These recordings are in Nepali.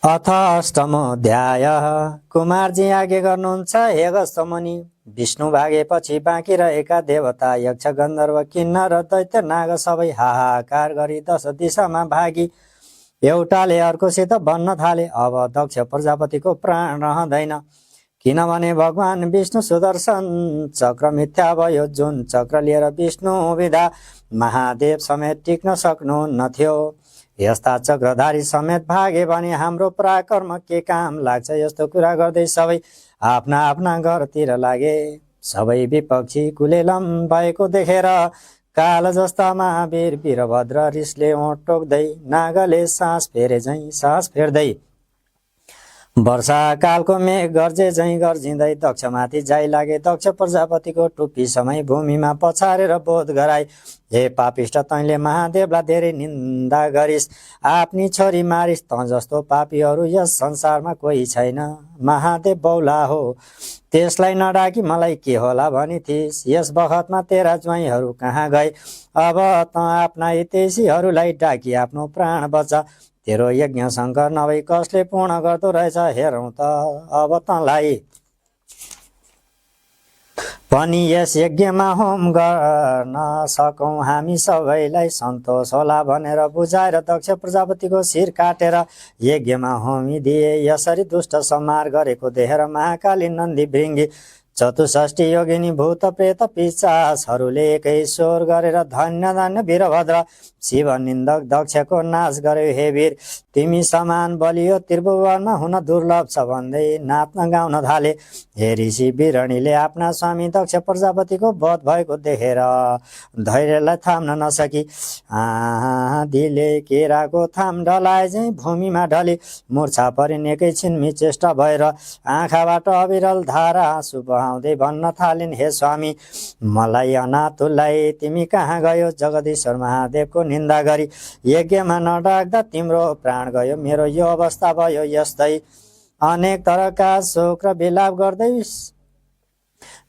अथ अष्टमोऽध्याय। कुमारजी आज्ञा गर्नुहुन्छ, हे अगस्त्य मुनि। विष्णु भागेपछि बाँकी रहेका देवता, यक्ष, गन्धर्व, किन्नर र दैत्य नाग सबै हाहाकार गरी 10 दिशामा भागी एउटाले अर्कोसित भन्न थाले, अब दक्ष प्रजापतिको प्राण रहँदैन, किनभने भगवान विष्णु सुदर्शन चक्र मिथ्या भयो। जुन चक्र लिएर विष्णु विधा महादेव समेत टिक्न सक्नुहुन्न थियो, यस्ता चक्रधारी समेत भागे भने हाम्रो पराक्रम के काम लाग्छ। यस्तो कुरा गर्दै सबै आफ्ना आफ्ना घरतिर लागे। सबै विपक्षी कुलेलम भएको देखेर काल जस्ता महावीर वीरभद्र रिसले ओठ टोक्दै, नागले सास फेरे झैं सास फेर्दै, वर्षाकालको मेघ गर्जे झैं गर्जिँदै दक्षमाथि जाइ लागे। दक्ष प्रजापतिको टुप्पी समय भूमिमा पछारेर बोध गराई, हे पापिष्ट, तैँले महादेवलाई धेरै निन्दा गरिस्, आफ्नी छोरी मारिस्, तँ जस्तो पापीहरू यस संसारमा कोही छैन। महादेव बौला हो, त्यसलाई नडाकी मलाई के होला भनी थिइस्। यस बखतमा तेरा ज्वाइँहरू कहाँ गए? अब तँ आफ्ना हितैषीहरूलाई डाकी आफ्नो प्राण बचा। तेरो यज्ञ शङ्कर नभई कसले पूर्ण गर्दो रहेछ, हेरौँ त अब तँलाई। पनि यस यज्ञमा होम गर्न सकौँ हामी सबैलाई सन्तोष होला भनेर बुझाएर दक्ष प्रजापतिको शिर काटेर यज्ञमा होमिदिए। यसरी दुष्ट संहार गरेको देखेर महाकाली, नन्दी, भृङ्गी, चतुष्ठी योगिनी, भूत प्रेत पिशाचहरूले एकै स्वर गरेर, धन्य धन्य वीरभद्र, शिव निन्दक दक्षको नाश गर्यो। हे वीर, तिमी समान बलियो त्रिभुवनमा हुन दुर्लभ छ भन्दै नाच्न गाउन थाले। हे ऋषि वीरणीले आफ्ना स्वामी दक्ष प्रजापतिको वध भएको देखेर धैर्यलाई थाम्न नसकी आँधीले केराको थाम ढलाए झैं भूमिमा ढली मूर्छा परिन्। एकैछिन चेष्टा भएर आँखाबाट अविरल धारा आँसु बहाउँदै भन्न थालिन्, हे स्वामी, मलाई अनाथुलाई तिमी कहाँ गयो? जगदीश्वर महादेवको निन्दा गरी यज्ञमा नडाक्दा तिम्रो प्राण गयो, मेरो यो अवस्था भयो। यस्तै अनेक तरका शोक र विलाप गर्दै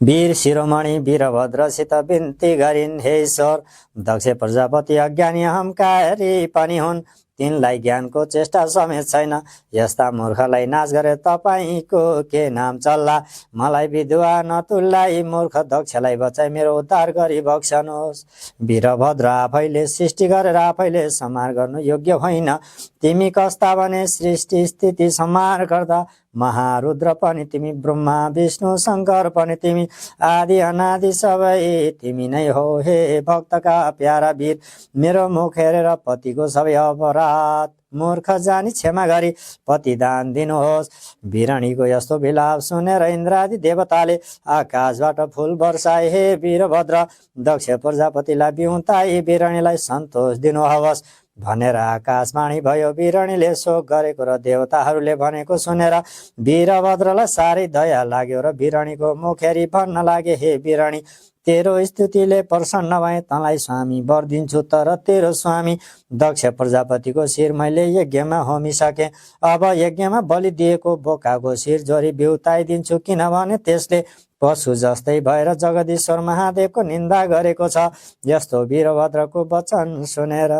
वीर शिरोमणि वीरभद्रसित बिन्ती गरिन्, हे ईश्वर, दक्ष प्रजापति अज्ञानी अहंकारी पनि हुन्, तिनलाई ज्ञानको चेष्टा समेत छैन। यस्ता मूर्खलाई नाश गरे तपाईको के नाम चल्ला? मलाई विधवा नतुललाई मूर्ख दक्षलाई बचाई मेरो उद्धार गरी बक्सनुहोस्। वीरभद्र आफैले सृष्टि गरेर आफैले संहार गर्नु योग्य होइन। तिमी कस्ता भने सृष्टि स्थिति संहार गर्दा महारुद्र पनि तिमी, ब्रह्मा विष्णु शङ्कर पनि तिमी, आदि अनादि सबै तिमी नै हो। हे भक्तका प्यारा वीर, मेरो मुख हेरेर पतिको सबै अपराध मूर्ख जानी क्षमा गरी पतिदान दिनुहोस्। वीरणीको यस्तो विलाप सुनेर इन्द्रादि देवताले आकाशबाट फूल वर्षाए। हे वीरभद्र, दक्ष प्रजापतिलाई बिउताई वीरणीलाई सन्तोष दिनुहोस् भनेर आकाशवाणी भयो। वीरणीले शोक गरेको र देवताहरूले भनेको सुनेर वीरभद्रलाई साह्रै दया लाग्यो र वीरणीको मुख हेरी भन्न लागे, हे वीरणि, तेरो स्तुतिले प्रसन्न भए, तँलाई स्वामी वर दिन्छु। तर तेरो स्वामी दक्ष प्रजापतिको शिर मैले यज्ञमा होमिसके। अब यज्ञमा बलि दिएको बोकाको शिर जोरी बिउताइदिन्छु, किनभने त्यसले पशु जस्तै भएर जगदीश्वर महादेवको निन्दा गरेको छ। यस्तो वीरभद्रको वचन सुनेर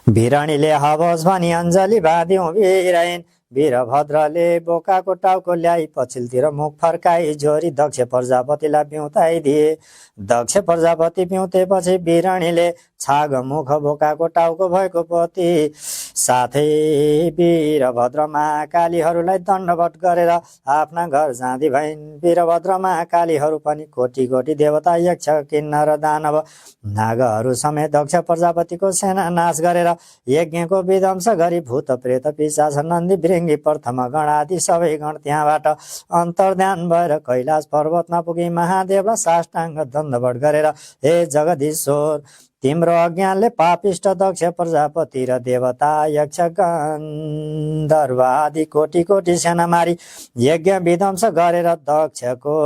वीरणीले हवस् भनी अञ्जली बाँधी उभिरहन्। वीरभद्रले बोकाको टाउको ल्याई पछिल्तिर मुख फर्काई जोरी दक्ष प्रजापतिलाई बिउताइदिए। दक्ष प्रजापति बिउतेपछि वीरणीले छाग मुख बोकाको टाउको भएको पति साथै वीरभद्र महाकालीहरूलाई दण्डवत गरेर आफ्ना घर जाँदी भइन्। वीरभद्र महाकालीहरू पनि कोटी कोटी देवता, यक्ष, किन्नर, दानव, नागहरू समेत दक्ष प्रजापतिको सेना नाश गरेर यज्ञको विध्वंस गरी भूत प्रेत पिशाच नन्दी भृङ्गी प्रथम गण आदि सबै गण त्यहाँबाट अन्तर्ध्यान भएर कैलाश पर्वतमा पुगी महादेवलाई साष्टाङ्ग दण्डवत गरेर, हे जगदीश्वर, तिम्रो अज्ञानले पापिष्ट दक्ष प्रजापति र देवता, यक्ष, गन्धर्व आदि कोटी कोटी सेना मारी यज्ञ विध्वंस गरेर दक्षको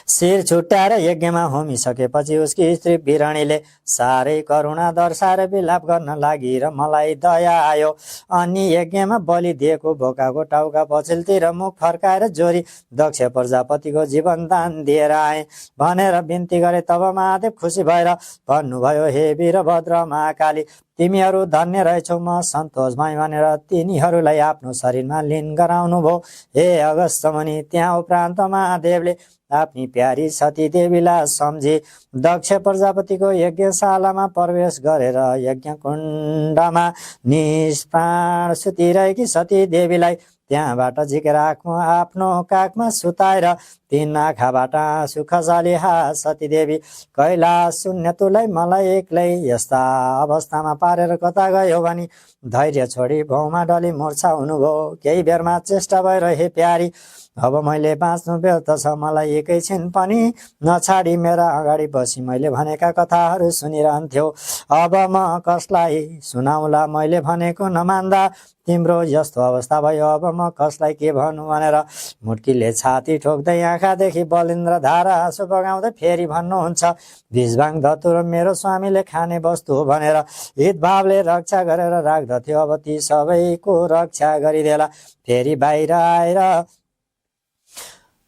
शिर छुट्याएर यज्ञमा होमिसकेपछि उसकी स्त्री वीरणीले साह्रै करुणा दर्शाएर विलाप गर्न लागि र मलाई दया आयो। अनि यज्ञमा बलि दिएको बोकाको टाउका पछिल्तिर मुख फर्काएर जोरी दक्ष प्रजापतिको जीवन दान दिएर आए भनेर बिन्ती गरे। तब महादेव खुसी भएर भन्नुभयो, हे वीरभद्र महाकाली, तिमीहरू धन्य रहेछौ म सन्तोष भएँ भनेर तिनीहरूलाई आफ्नो शरीरमा लीन गराउनु भयो। हे अगस्त मुनि, त्यहाँ उपरान्त महादेवले आफ्नी प्यारी सती देवीलाई सम्झी दक्ष प्रजापतिको यज्ञशालामा प्रवेश गरेर यज्ञ कुण्डमा निष्प्राण सुतिरहेकी सती देवीलाई त्यहाँबाट झिकेर आफ्नो काखमा सुताएर तीन आँखाबाट आँसु खसाली, हा सतीदेवी कैलाश शून्य तुलाई मलाई एक्लै यस्ता अवस्थामा पारेर कता गयो भनी धैर्य छोडी भौमा डली मूर्छा हुनुभयो। केही बेरमा चेष्टा भएर हे प्यारी, अब मैले बाँच्नु व्यर्थ छ, मलाई एकैछिन पनि नछाडी मेरा अगाडि बसी मैले भनेका कथाहरू सुनिरहन्थ्यो। अब म कसलाई सुनाउला, मैले भनेको नमान्दा तिम्रो यस्तो अवस्था भयो, अब म कसलाई के भन्नु भनेर मुट्कीले छाती ठोक्दै आँखादेखि बलिन्द्र धारा आँसु बगाउँदै फेरि भन्नुहुन्छ, भिजभाङ धतुरो मेरो स्वामीले खाने वस्तु हो भनेर हितभावले रक्षा गरेर राख्दथ्यो, अब ती सबैको रक्षा गरिदेला।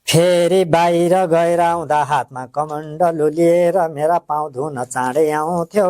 फेरि बाहिर गएर आउँदा हातमा कमण्डलु लिएर मेरा पाउ धुन चाँडै आउँथ्यो।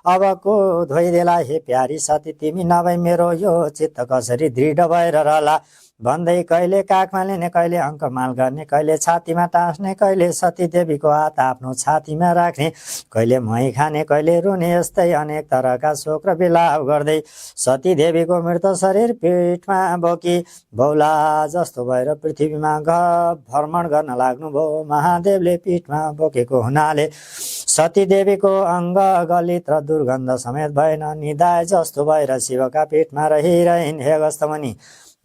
अब को धोइदेला हे प्यारी सती, तिमी नभई मेरो यो चित्त कसरी दृढ भएर रहला भन्दै कहिले काखमा लिने, कहिले अङ्कमाल गर्ने, कहिले छातीमा टाँस्ने, कहिले सती देवीको हात आफ्नो छातीमा राख्ने, कहिले मही खाने, कहिले रुने, यस्तै अनेक तरहका शोक र विलाप गर्दै सती देवीको मृत शरीर पीठमा बोकी बौला जस्तो भएर पृथ्वीमा भ्रमण गर्न लाग्नुभयो। महादेवले पीठमा बोकेको हुनाले सती देवीको अङ्ग गलित र दुर्गन्ध समेत भएन, निदाय जस्तो भएर शिवका पीठमा रहिरहन्। हे अगस्त मुनि,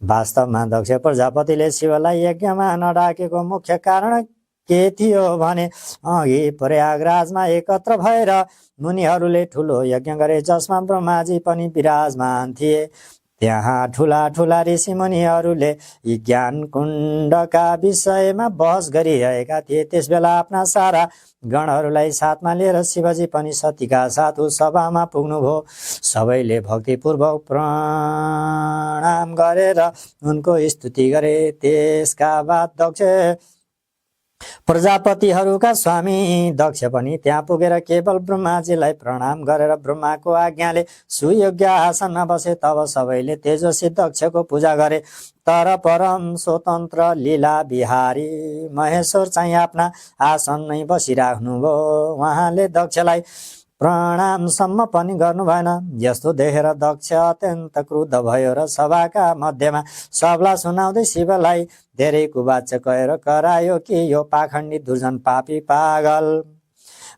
वास्तवमा दक्ष प्रजापतिले शिवलाई यज्ञमा नडाकेको मुख्य कारण के थियो भने अघि प्रयागराजमा एकत्र भएर मुनिहरूले ठुलो यज्ञ गरे जसमा ब्रह्माजी पनि विराजमान थिए। त्यहाँ ठुला ठुला ऋषि मुनिहरूले यी ज्ञान कुण्डका विषयमा बहस गरिरहेका थिए। त्यसबेला आफ्ना सारा गणहरूलाई साथमा लिएर शिवजी पनि सतीका साथ उस सभामा पुग्नुभयो। सबैले भक्तिपूर्वक प्रणाम गरेर उनको स्तुति गरे। त्यसका बाद दक्ष प्रजापतिहरूका स्वामी दक्ष पनि त्यहाँ पुगेर केवल ब्रह्माजीलाई प्रणाम गरेर ब्रह्माको आज्ञाले सुयोग्य आसनमा बसे। तब सबैले तेजस्वी दक्षको पूजा गरे। तर परम स्वतन्त्र लीला बिहारी महेश्वर चाहिँ आफ्ना आसन नै बसिराख्नुभयो। उहाँले दक्षलाई प्रणामसम्म पनि गर्नु भएन। यस्तो देखेर दक्ष अत्यन्त क्रुद्ध भयो र सभाका मध्यमा सबलाई सुनाउँदै शिवलाई धेरै कुवाच्य कहेर करायो कि यो पाखण्डी दुर्जन पापी पागल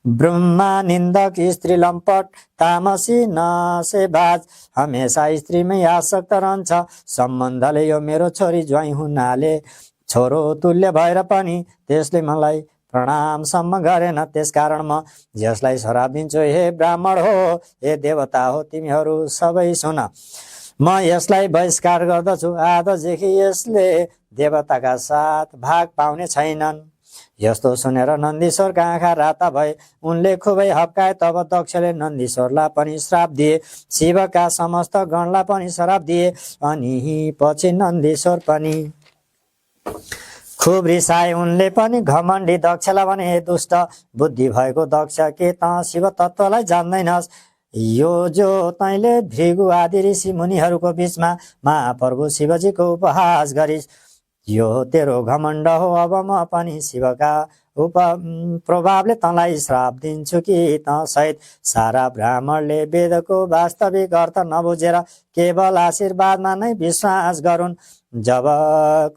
ब्रह्मा निन्दक स्त्री लम्पट तामसी नसेबाज हमेसा स्त्रीमै आसक्त रहन्छ। सम्बन्धले यो मेरो छोरी ज्वाइँ हुनाले छोरो तुल्य भएर पनि त्यसले मलाई प्रणामसम्म गरेन। त्यसकारण म यसलाई श्राप दिन्छु। हे ब्राह्मण हो, हे देवता हो, तिमीहरू सबै सुन, म यसलाई बहिष्कार गर्दछु। आजदेखि यसले देवताका साथ भाग पाउने छैनन्। यस्तो सुनेर नन्दीश्वरका आँखा राता भए। उनले खुबै हप्काए। तब दक्षले नन्दीश्वरलाई पनि श्राप दिए, शिवका समस्त गणलाई पनि श्राप दिए। अनि पछि नन्दीश्वर पनि खुब रिसाए। उनले पनि घमण्डी दक्षलाई भने, हे दुष्ट बुद्धि भएको दक्ष, के त शिव तत्त्वलाई जान्दैनस्? यो जो तैँले भृगु आदि ऋषि मुनिहरूको बीचमा महाप्रभु शिवजीको उपहास गरिस्, यो तेरो घमण्ड हो। अब म पनि शिवका प्रभावले तँलाई श्राप दिन्छु कि त सहित सारा ब्राह्मणले वेदको वास्तविक अर्थ नबुझेर केवल आशीर्वादमा नै विश्वास गरून्। जब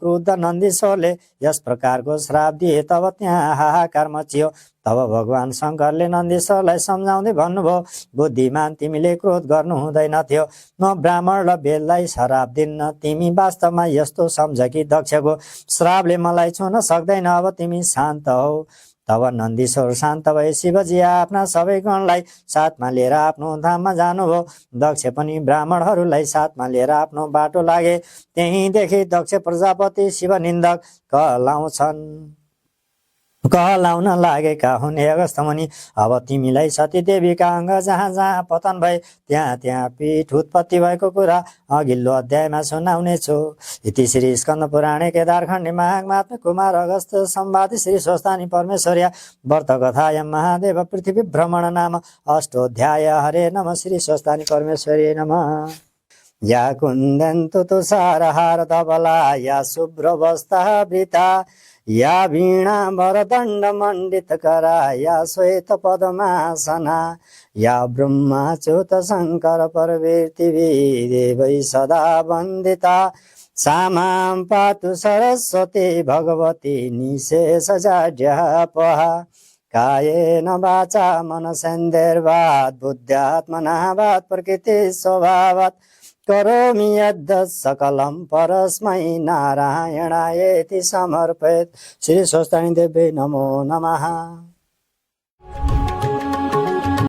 क्रुद्ध नन्दीश्वरले यस प्रकारको श्राप दिए तब त्यहाँ हाहाकार मचियो। तब भगवान शङ्करले नन्दीश्वरलाई सम्झाउँदै भन्नुभयो, बुद्धिमान, तिमीले क्रोध गर्नु हुँदैन थियो। म ब्राह्मण र वेदलाई श्राप दिन्न। तिमी वास्तवमा यस्तो सम्झ कि दक्षको श्रापले मलाई छुन सक्दैन। अब तिमी शान्त हौ। तब नन्दीश्वर शान्त भए। शिवजी आफ्ना सबै गणलाई साथमा लिएर आफ्नो धाममा जानुभयो। दक्ष पनि ब्राह्मणहरूलाई साथमा लिएर आफ्नो बाटो लागे। त्यहीँदेखि दक्ष प्रजापति शिवनिन्दक कहलाउँछन्। कहलाउन लागेका हुन् हे अगस्तमुनि। अब तिमीलाई सतीदेवीका अङ्ग जहाँ जहाँ पतन भए त्यहाँ त्यहाँ पीठ उत्पत्ति भएको कुरा अघिल्लो अध्यायमा सुनाउनेछु। इति श्री स्कन्द पुराणे केदारखण्डे महात्म्य कुमार अगस्त संवादि श्री स्वस्तानि परमेश्वर्या व्रत कथायां महादेव पृथ्वी भ्रमण नाम अष्टोध्याय। हरे नमः। श्री स्वस्तानि परमेश्वरी नमः। या कुन्दन्तु तुषारहार धवला या शुभ्रवस्त्रावृता या वीणा वरदण्ड मण्डितकरा या श्वेत पद्मासना या ब्रह्माच्युत शङ्कर प्रवृत्तिभि देवै सदा वन्दिता सा मां पातु सरस्वती भगवती निशेषजाड्यापहा कायेन वाचा मनसेन्द्रिर्वात् बुद्ध्यात्मना वात् प्रकृति स्वभावात् करोमि यद् सकलं परस्मै नारायणायेति समर्पयेत्। श्री स्वस्तानि देवे नमो नमः।